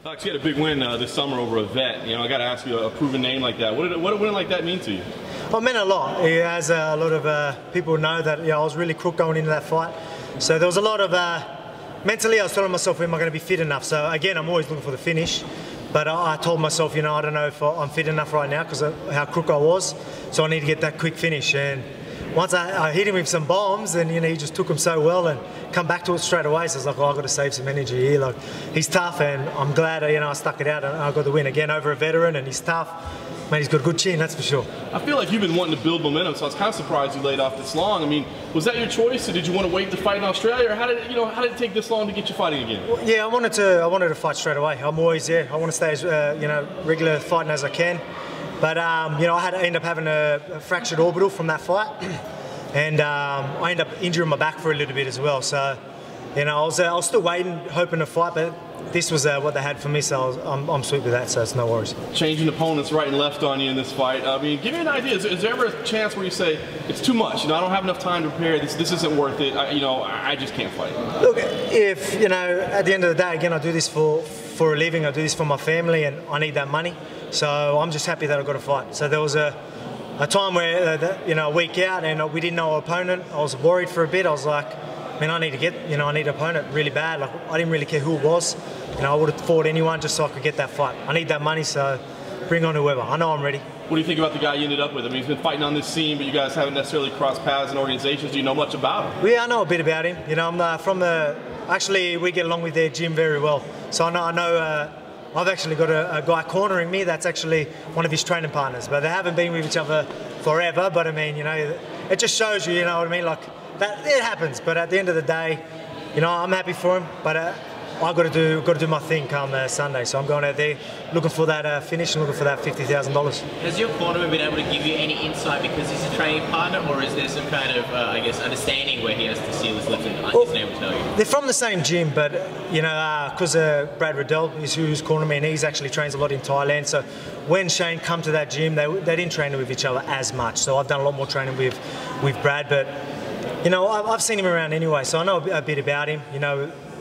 Fox, you had a big win this summer over a vet. You know, I got to ask you, a proven name like that. What did a win like that mean to you? Well, it meant a lot. As a lot of people know that I was really crook going into that fight. So there was a lot of mentally. I was telling myself, am I going to be fit enough? So again, I'm always looking for the finish. But I told myself, I don't know if I'm fit enough right now because of how crook I was. So I need to get that quick finish. And once I hit him with some bombs, and he just took them so well and come back to it straight away. So I was like, I've got to save some energy here. Like, he's tough, and I'm glad I stuck it out and I got the win again over a veteran, and he's tough. Man, he's got a good chin, that's for sure. I feel like you've been wanting to build momentum, so I was kind of surprised you laid off this long. I mean, was that your choice, or did you want to wait to fight in Australia, or how did it take this long to get you fighting again? Well, yeah, I wanted to fight straight away. I'm always I want to stay as regular fighting as I can. But I had to end up having a fractured orbital from that fight, and I ended up injuring my back for a little bit as well. So, I was still waiting, hoping to fight, but this was what they had for me, so I'm sweet with that, so it's no worries. Changing opponents right and left on you in this fight. I mean, give me an idea. Is there ever a chance where you say, it's too much, I don't have enough time to prepare, this isn't worth it, I just can't fight? Look, if, at the end of the day, again, I do this for a living, I do this for my family, and I need that money, so I'm just happy that I got a fight. So there was a time where, a week out, and we didn't know our opponent. I was worried for a bit. I was like, I need to get, I need an opponent really bad. Like, I didn't really care who it was. I would have fought anyone just so I could get that fight. I need that money, so bring on whoever. I know I'm ready. What do you think about the guy you ended up with? I mean, he's been fighting on this scene, but you guys haven't necessarily crossed paths in organizations. Do you know much about him? Yeah, I know a bit about him. I'm from actually, we get along with their gym very well. So I know I've actually got a guy cornering me that's actually one of his training partners. But they haven't been with each other forever. But I mean, it just shows you, what I mean? Like, that it happens. But at the end of the day, I'm happy for him. But I've got to do my thing come Sunday. So I'm going out there looking for that finish and looking for that $50,000. Has your cornerman been able to give you any insight because he's a training partner, or is there some kind of, understanding where he has to seal his lips and isn't able to tell you? They're from the same gym, but, because Brad Riddell is who's cornerman, and he's actually trains a lot in Thailand. So when Shane come to that gym, they didn't train with each other as much. So I've done a lot more training with Brad, but, I've seen him around anyway, so I know a bit about him.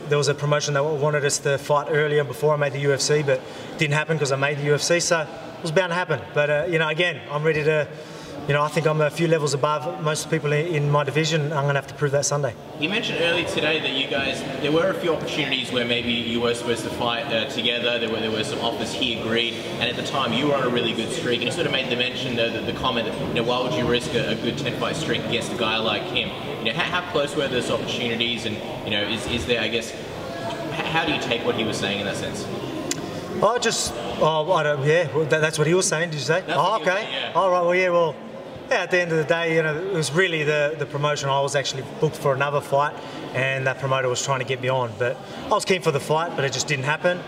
There was a promotion that wanted us to fight earlier before I made the UFC, but it didn't happen because I made the UFC, so it was bound to happen. But, again, I'm ready to, I think I'm a few levels above most people in my division. I'm going to have to prove that Sunday. You mentioned earlier today that you guys, there were a few opportunities where maybe you were supposed to fight together. There were some offers he agreed, and at the time you were on a really good streak. And you sort of made the mention, the comment that, why would you risk a good 10-fight streak against a guy like him? How close were those opportunities, and is there, I guess, how do you take what he was saying in that sense? That's what he was saying. Did you say? Okay. Saying, yeah. All right. At the end of the day, it was really the promotion. I was actually booked for another fight, and that promoter was trying to get me on. But I was keen for the fight, but it just didn't happen.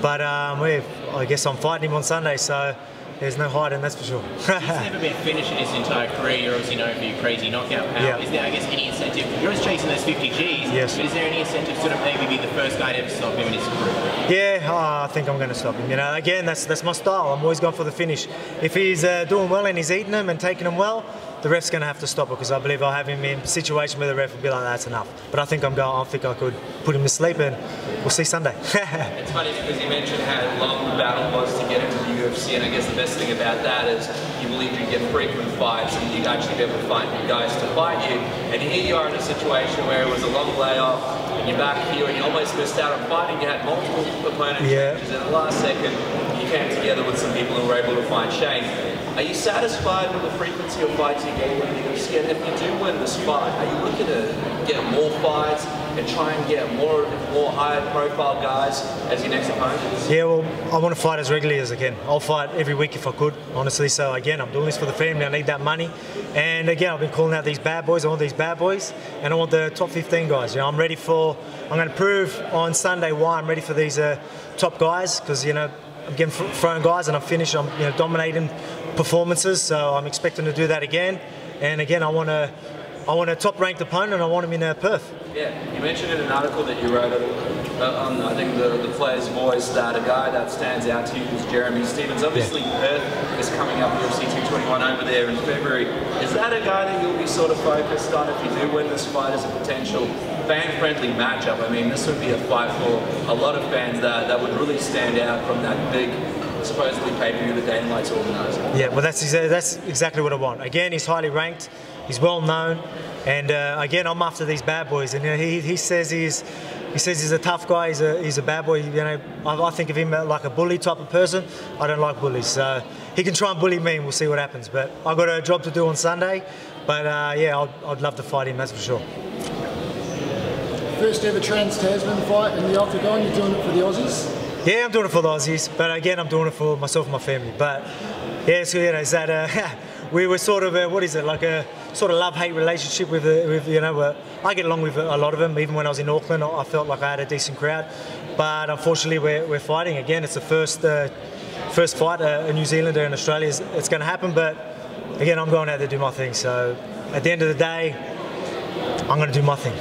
But I guess I'm fighting him on Sunday, so there's no hiding, that's for sure. He's never been finished in his entire career. You're obviously known for your crazy knockout power. Yeah. Is there, I guess, any incentive? You're always chasing those 50 Gs, yes. But is there any incentive to sort of maybe be the first guy to ever stop him in his career? Yeah, I think I'm going to stop him. Again, that's my style. I'm always going for the finish. If he's doing well and he's eating them and taking them well, the ref's going to have to stop it, because I believe I'll have him in a situation where the ref will be like, that's enough. But I think I think I could put him to sleep, and we'll see Sunday. It's funny because you mentioned how long the battle was to get into the UFC, and I guess the best thing about that is you believe you get frequent fights and you'd actually be able to find guys to fight you. And here you are in a situation where it was a long layoff, and you're back here and you almost missed out on fighting. You had multiple opponent changes, and at the last second you came together with some people who were able to find Shane. Are you satisfied with the frequency of fights you get in the UFC? And if you do win this fight, are you looking to get more fights and try and get more high-profile guys as your next opponents? Yeah, well, I want to fight as regularly as I can. I'll fight every week if I could, honestly. So again, I'm doing this for the family. I need that money. And again, I've been calling out these bad boys. I want these bad boys, and I want the top 15 guys. I'm ready for. I'm going to prove on Sunday why I'm ready for these top guys, because I'm getting thrown guys and I'm finished. I'm dominating performances, so I'm expecting to do that again. And again, I want a top-ranked opponent, and I want him in Perth. Yeah, you mentioned in an article that you wrote on, I think, the Player's Voice, that a guy that stands out to you is Jeremy Stevens. Obviously, Perth is coming up, UFC 221 over there in February. Is that a guy that you'll be sort of focused on if you do win this fight as a potential fan-friendly matchup. I mean, this would be a fight for a lot of fans that would really stand out from that big, supposedly pay-per-view that Dana White's organising. Yeah, well, that's exactly what I want. Again, he's highly ranked, he's well known, and again, I'm after these bad boys. And you know, he says he's a tough guy. He's a bad boy. You know, I think of him like a bully type of person. I don't like bullies, so he can try and bully me, and we'll see what happens. But I got a job to do on Sunday. But yeah, I'd love to fight him. That's for sure. First ever trans-Tasman fight in the octagon. You're doing it for the Aussies? Yeah, I'm doing it for the Aussies, but again, I'm doing it for myself and my family. But yeah, so you know, is that we were sort of what is it, like a sort of love-hate relationship with you know. I get along with a lot of them. Even when I was in Auckland, I felt like I had a decent crowd. But unfortunately, we're fighting again. It's the first fight a New Zealander in Australia. It's going to happen, but again, I'm going out there to do my thing. So at the end of the day, I'm going to do my thing.